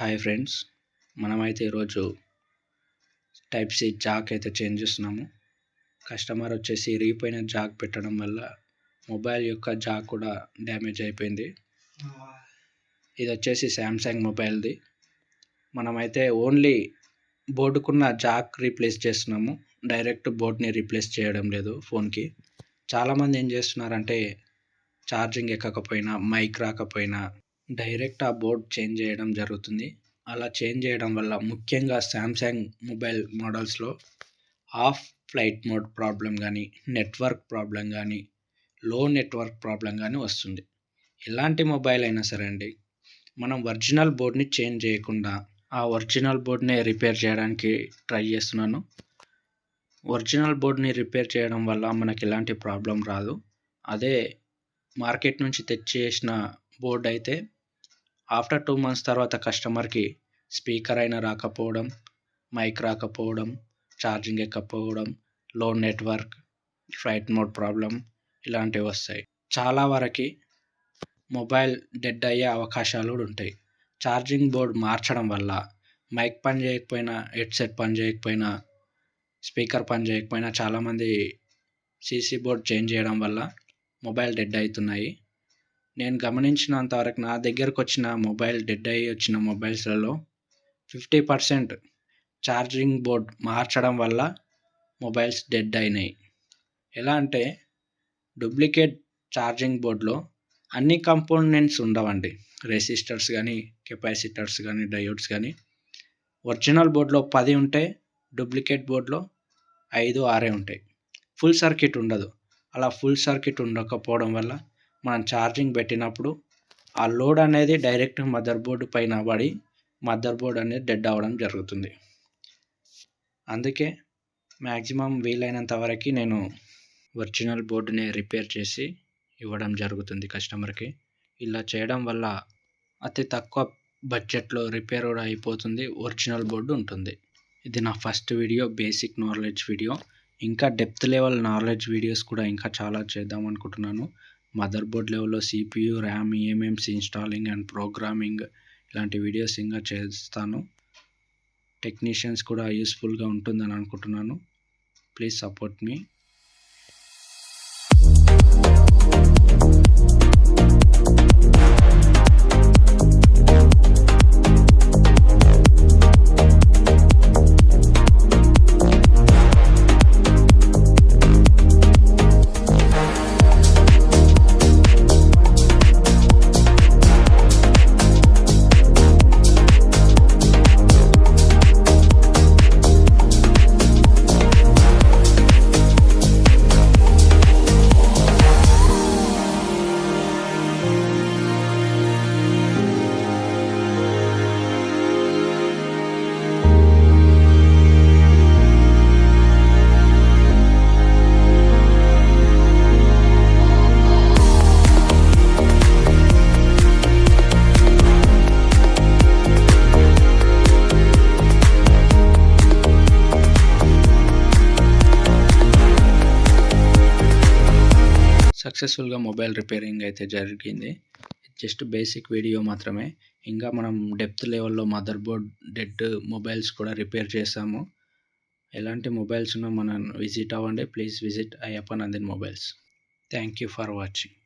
Hi friends, మనమైతే ఈరోజు type C Jack అయితే చేంజ్ చేస్తున్నాము. కస్టమర్ వచ్చేసి ఇరిగిపోయిన జాక్ పెట్టడం వల్ల మొబైల్ యొక్క జాక్ కూడా డ్యామేజ్ అయిపోయింది. ఇది వచ్చేసి శాంసంగ్ మొబైల్ది. మనమైతే ఓన్లీ బోర్డుకున్న జాక్ రీప్లేస్ చేస్తున్నాము, డైరెక్ట్ బోర్డ్ని రీప్లేస్ చేయడం లేదు ఫోన్కి. చాలామంది ఏం చేస్తున్నారంటే ఛార్జింగ్ ఎక్కకపోయినా, మైక్ రాకపోయినా డైరెక్ట్ ఆ బోర్డ్ చేంజ్ చేయడం జరుగుతుంది. అలా చేంజ్ చేయడం వల్ల ముఖ్యంగా శాంసంగ్ మొబైల్ మోడల్స్లో ఆఫ్ ఫ్లైట్ మోడ్ ప్రాబ్లం కానీ, నెట్వర్క్ ప్రాబ్లం కానీ, లో నెట్వర్క్ ప్రాబ్లం కానీ వస్తుంది. ఎలాంటి మొబైల్ అయినా సరే అండి, మనం ఒరిజినల్ బోర్డ్ని చేంజ్ చేయకుండా ఆ ఒరిజినల్ బోర్డ్ని రిపేర్ చేయడానికి ట్రై చేస్తున్నాను. ఒరిజినల్ బోర్డ్ని రిపేర్ చేయడం వల్ల మనకి ఎలాంటి ప్రాబ్లం రాదు. అదే మార్కెట్ నుంచి తెచ్చేసిన బోర్డ్ అయితే ఆఫ్టర్ 2 months తర్వాత కస్టమర్కి స్పీకర్ అయినా రాకపోవడం, మైక్ రాకపోవడం, ఛార్జింగ్ ఎక్కకపోవడం, లో నెట్వర్క్, ఫ్లైట్ మోడ్ ప్రాబ్లం ఇలాంటివి వస్తాయి. చాలా వరకు మొబైల్ డెడ్ అయ్యే అవకాశాలు కూడా ఉంటాయి. ఛార్జింగ్ బోర్డ్ మార్చడం వల్ల మైక్ పని చేయకపోయినా, హెడ్సెట్ పని చేయకపోయినా, స్పీకర్ పని చేయకపోయినా చాలామంది సీసీ బోర్డ్ చేంజ్ చేయడం వల్ల మొబైల్ డెడ్ అవుతున్నాయి. నేను గమనించినంతవరకు నా దగ్గరకు వచ్చిన మొబైల్ డెడ్ అయ్యి వచ్చిన మొబైల్స్లలో 50% ఛార్జింగ్ బోర్డ్ మార్చడం వల్ల మొబైల్స్ డెడ్ అయినాయి. ఎలా అంటే డూప్లికేట్ ఛార్జింగ్ బోర్డ్లో అన్ని కంపోనెంట్స్ ఉండవండి. రెసిస్టర్స్ కానీ, కెపాసిటర్స్ కానీ, డయోడ్స్ కానీ. ఒరిజినల్ బోర్డ్లో 10 ఉంటాయి, డూప్లికేట్ బోర్డ్లో 5-6 ఉంటాయి. ఫుల్ సర్క్యూట్ ఉండదు. అలా ఫుల్ సర్క్యూట్ ఉండకపోవడం వల్ల మనం ఛార్జింగ్ పెట్టినప్పుడు ఆ లోడ్ అనేది డైరెక్ట్ మదర్ బోర్డు పైన పడి మదర్ బోర్డ్ అనేది డెడ్ అవ్వడం జరుగుతుంది. అందుకే మ్యాక్సిమం వీలైనంత వరకు నేను ఒరిజినల్ బోర్డుని రిపేర్ చేసి ఇవ్వడం జరుగుతుంది కస్టమర్కి. ఇలా చేయడం వల్ల అతి తక్కువ బడ్జెట్లో రిపేర్ కూడా అయిపోతుంది, ఒరిజినల్ బోర్డు ఉంటుంది. ఇది నా first video, basic knowledge video. ఇంకా డెప్త్ లెవెల్ నాలెడ్జ్ వీడియోస్ కూడా ఇంకా చాలా చేద్దాం అనుకుంటున్నాను. మదర్ బోర్డ్ లెవెల్లో CPU, RAM, EMMs installing and programming ఇలాంటి వీడియోస్ ఇంకా చేస్తాను. టెక్నీషియన్స్ కూడా యూస్ఫుల్గా ఉంటుందని అనుకుంటున్నాను. ప్లీజ్ సపోర్ట్ మీ. సక్సెస్ఫుల్గా మొబైల్ రిపేరింగ్ అయితే జరిగింది. జస్ట్ బేసిక్ వీడియో మాత్రమే. ఇంకా మనం డెప్త్ లెవెల్లో మదర్ బోర్డ్ డెడ్ మొబైల్స్ కూడా రిపేర్ చేసాము. ఎలాంటి మొబైల్స్ ఉన్నా మనం విజిట్ అవ్వండి. Please visit Ayyappa Nandini mobiles. Thank you for watching.